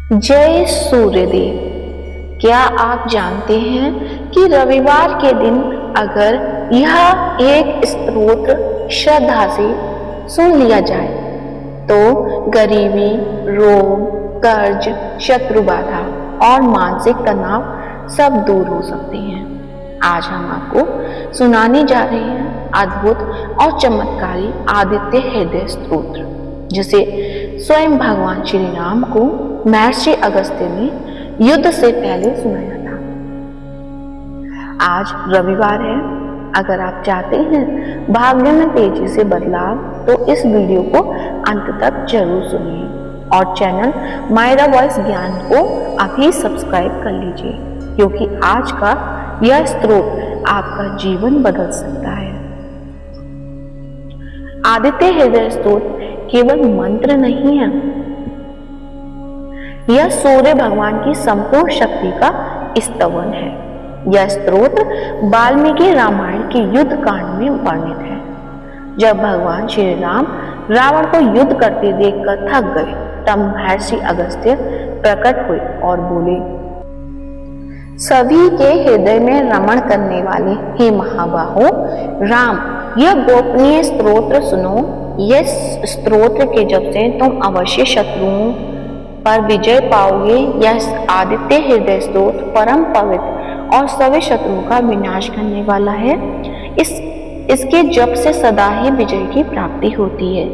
जय सूर्यदेव। क्या आप जानते हैं कि रविवार के दिन अगर यह एक स्तोत्र श्रद्धा से सुन लिया जाए तो गरीबी, रोग, कर्ज, शत्रु बाधा और मानसिक तनाव सब दूर हो सकते हैं। आज हम आपको सुनाने जा रहे हैं अद्भुत और चमत्कारी आदित्य हृदय स्तोत्र, जिसे स्वयं भगवान श्री राम को महर्षि अगस्त्य ने युद्ध से पहले सुनाया था। आज रविवार है। अगर आप चाहते हैं भाग्य में तेजी से बदलाव तो इस वीडियो को अंत तक जरूर सुनिए और चैनल मायरा वॉइस ज्ञान को अभी सब्सक्राइब कर लीजिए, क्योंकि आज का यह स्तोत्र आपका जीवन बदल सकता है। आदित्य हृदय स्तोत्र केवल मंत्र नहीं है, यह सूर्य भगवान की संपूर्ण शक्ति का स्तवन है। यह स्तोत्र वाल्मीकि रामायण के युद्ध कांड में वर्णित है। जब भगवान श्री राम रावण को युद्ध करते देखकर थक गए, तब महर्षि अगस्त्य प्रकट हुए और बोले, सभी के हृदय में रमण करने वाले हे महाबाहो राम, यह गोपनीय स्तोत्र सुनो। यह स्तोत्र के जप से तुम अवश्य शत्रुओं पर विजय पाओगे। यह आदित्य हृदय स्तोत्र परम पवित्र और सभी शत्रुओं का विनाश करने वाला है। इसके जप से सदा ही विजय की प्राप्ति होती है।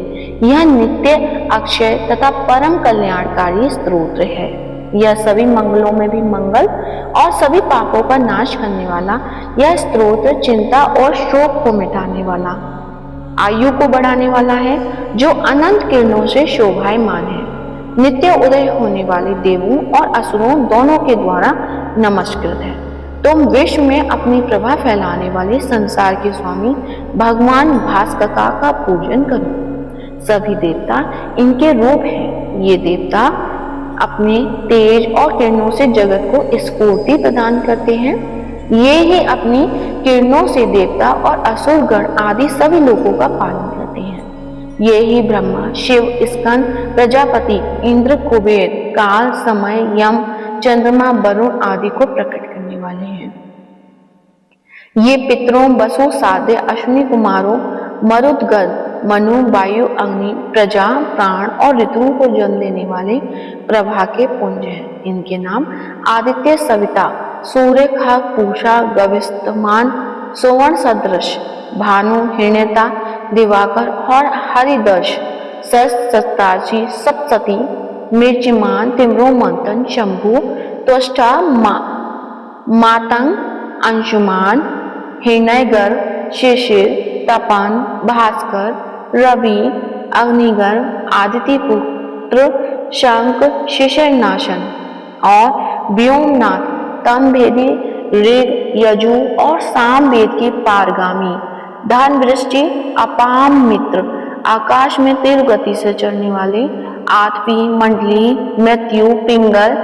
यह नित्य, अक्षय तथा परम कल्याणकारी स्तोत्र है। यह सभी मंगलों में भी मंगल और सभी पापों का नाश करने वाला यह स्तोत्र चिंता और शोक को मिटाने वाला, आयु को बढ़ाने वाला है, जो अनंत किरणों से शोभायमान है। नित्य उदय होने वाले देवों और असुरों दोनों के द्वारा नमस्कृत है। तुम विश्व में अपनी प्रभा फैलाने वाले संसार के स्वामी भगवान भास्कर का पूजन करो। सभी देवता इनके रूप हैं। ये देवता अपने तेज और किरणों से जगत को स्फूर्ति प्रदान करते हैं। ये ही अपनी किरणों से देवता और असुर गण आदि सभी लोगों का पालन करते हैं। ये ही ब्रह्मा, शिव, स्कंद, प्रजापति, इंद्र, कुबेर, काल, समय, यम, चंद्रमा, वरुण आदि को प्रकट करने वाले हैं। ये पितरों, वसु, साध्य, अश्विनी कुमारों, मरुदगण, मनु, वायु, अग्नि, प्रजा, प्राण और ऋतुओं को जन्म देने वाले प्रभा के पुंज हैं। इनके नाम आदित्य, सविता, सूर्य, खग, पूषा, गविष्यमान, सुवर्ण सदृश, भानु, हिरण्यता, दिवाकर और हरिदर्श, सप्ताची, सप्तती, मिर्चिमान, तिम्रो, मंथन, शंभु, त्वष्टा, मातंग, अंशुमान, हिरण्यगर, शिशिर, तपन, भास्कर, रवि, अग्निगण, आदित्य पुत्र, शंख, शिशिरनाशन और व्योमनाथ, तमभेदी, ऋग, यजु और साम वेद की पारगामी, धन, वृष्टि, अपाम मित्र, आकाश में तीव्र गति से चलने वाले, आठवीं मंडली, मृत्यु, पिंगल,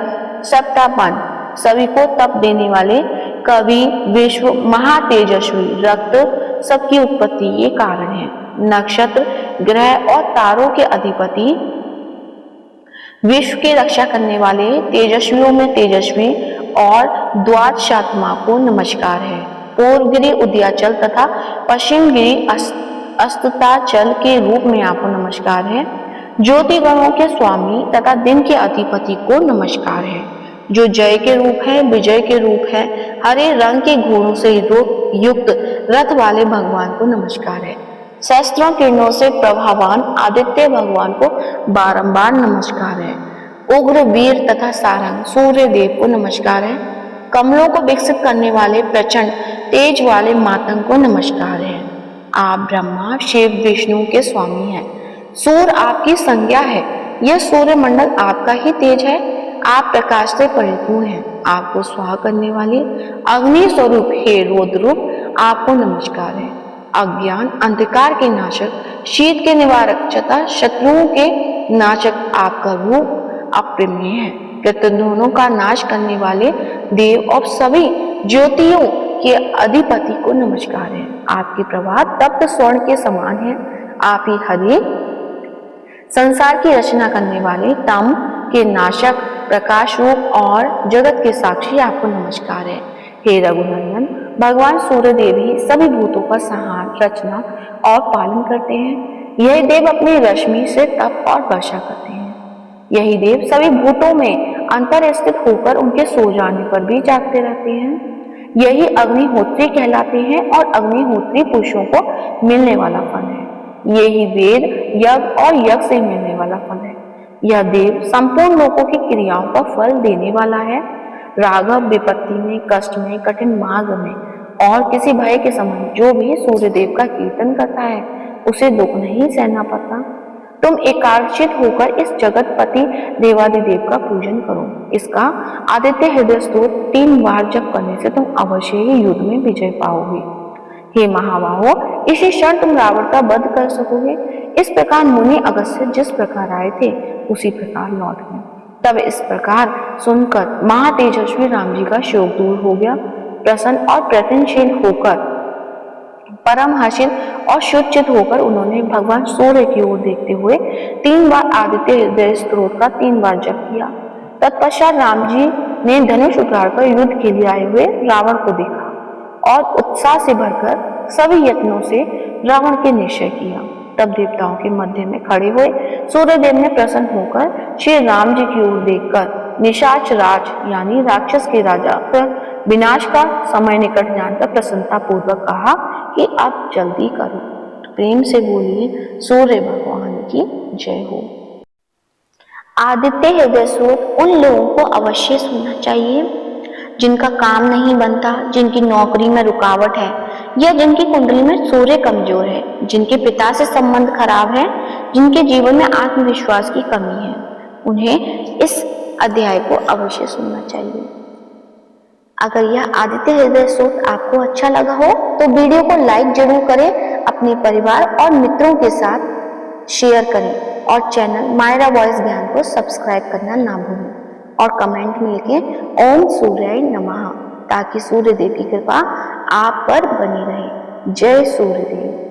सप्तापन, सभी को तप देने वाले, कवि, विश्व, महातेजस्वी, रक्त, सबकी उत्पत्ति ये कारण है। नक्षत्र, ग्रह और तारों के अधिपति, विश्व की रक्षा करने वाले, तेजस्वियों में तेजस्वी और द्वादशात्मा को नमस्कार है। पूर्व गिरि उदयाचल तथा पश्चिम गिरि अस्ताचल के रूप में आपको नमस्कार है। ज्योति गणों के स्वामी तथा दिन के अधिपति को नमस्कार है। जो जय के रूप है, विजय के रूप है, हरे रंग के घोड़ों से युक्त रथ वाले भगवान को नमस्कार है। सहस्त्रों किरणों से प्रभावान आदित्य भगवान को बारंबार नमस्कार है। उग्र, वीर तथा सारंग सूर्य देव को नमस्कार है। कमलों को विकसित करने वाले प्रचंड तेज वाले मातंग को नमस्कार है। आप ब्रह्मा, शिव, विष्णु के स्वामी हैं। सूर्य आपकी संज्ञा है। यह सूर्य मंडल आपका ही तेज है। आप प्रकाश से परिपूर्ण हैं। आपको स्वाहा करने वाले अग्नि स्वरूप हे रौद्र रूप आपको नमस्कार है। अज्ञान, अंधकार के नाशक, शीत के निवारक तथा शत्रुओं के नाशक आपका रूप अप्रिमेय है। दोनों का नाश करने वाले देव और सभी ज्योतियों के अधिपति को नमस्कार है। आपकी प्रभा तप्त स्वर्ण के समान है। आप ही हरि संसार की रचना करने वाले, तम के नाशक, प्रकाश रूप और जगत के साक्षी आपको नमस्कार है। हे रघुनंदन, भगवान सूर्यदेव ही सभी भूतों का संहार, रचना और पालन करते हैं। यही देव अपनी रश्मि से तप और वर्षा करते हैं। यही देव सभी भूतों में अंतर स्थित होकर उनके सो जाने पर भी जागते रहते हैं। यही अग्निहोत्री कहलाते हैं और अग्निहोत्री पुरुषों को मिलने वाला फल है। यही वेद, यज्ञ और यज्ञ से मिलने वाला फल है। यह देव संपूर्ण लोगों की क्रियाओं का फल देने वाला है। राघव विपत्ति में, कष्ट में, कठिन मार्ग में और किसी भय के समय जो भी सूर्यदेव का कीर्तन करता है उसे दुख नहीं सहना पड़ता। तुम एकाग्रचित होकर इस जगतपति देवादिदेव का पूजन करो। इसका आदित्य हृदय स्तोत्र 3 बार जप करने से तुम अवश्य ही युद्ध में विजय पाओगे। हे महाबाहो, इसी क्षण तुम रावण का वध कर सकोगे। इस प्रकार मुनि अगस्त्य जिस प्रकार आए थे उसी प्रकार लौट गए। तब इस प्रकार सुनकर महातेजस्वी राम जी का शोक दूर हो गया। प्रसन्न और प्रयत्नशील होकर, परम हर्षित और शुचित होकर उन्होंने भगवान सूर्य की ओर देखते हुए 3 बार आदित्य हृदय स्तोत्र का 3 बार जप किया। तत्पश्चात राम जी ने धनुष उठाकर युद्ध के लिए आए हुए रावण को देखा और उत्साह से भरकर सभी यत्नों से रावण के निश्चय किया। तब देवताओं के मध्य में खड़े हुए सूर्यदेव ने प्रसन्न होकर श्री राम जी की ओर देखकर निशाच राज यानी राक्षस के राजा का विनाश का समय निकट जानकर प्रसन्नता पूर्वक कहा कि अब जल्दी करो। प्रेम से बोलिए सूर्य भगवान की जय हो। आदित्य हृदय स्तोत्र उन लोगों को अवश्य सुनना चाहिए जिनका काम नहीं बनता, जिनकी नौकरी में रुकावट है या जिनकी कुंडली में सूर्य कमजोर है, जिनके पिता से संबंध खराब है, जिनके जीवन में आत्मविश्वास की कमी है। उन्हें इस अध्याय को अवश्य सुनना चाहिए। अगर यह आदित्य हृदय स्तोत्र आपको अच्छा लगा हो तो वीडियो को लाइक जरूर करें, अपने परिवार और मित्रों के साथ शेयर करें और चैनल मायरा वॉइस ज्ञान को सब्सक्राइब करना ना भूलें और कमेंट में लिखें ओम सूर्याय नमः ताकि सूर्यदेव की कृपा आप पर बनी रहे। जय सूर्यदेव।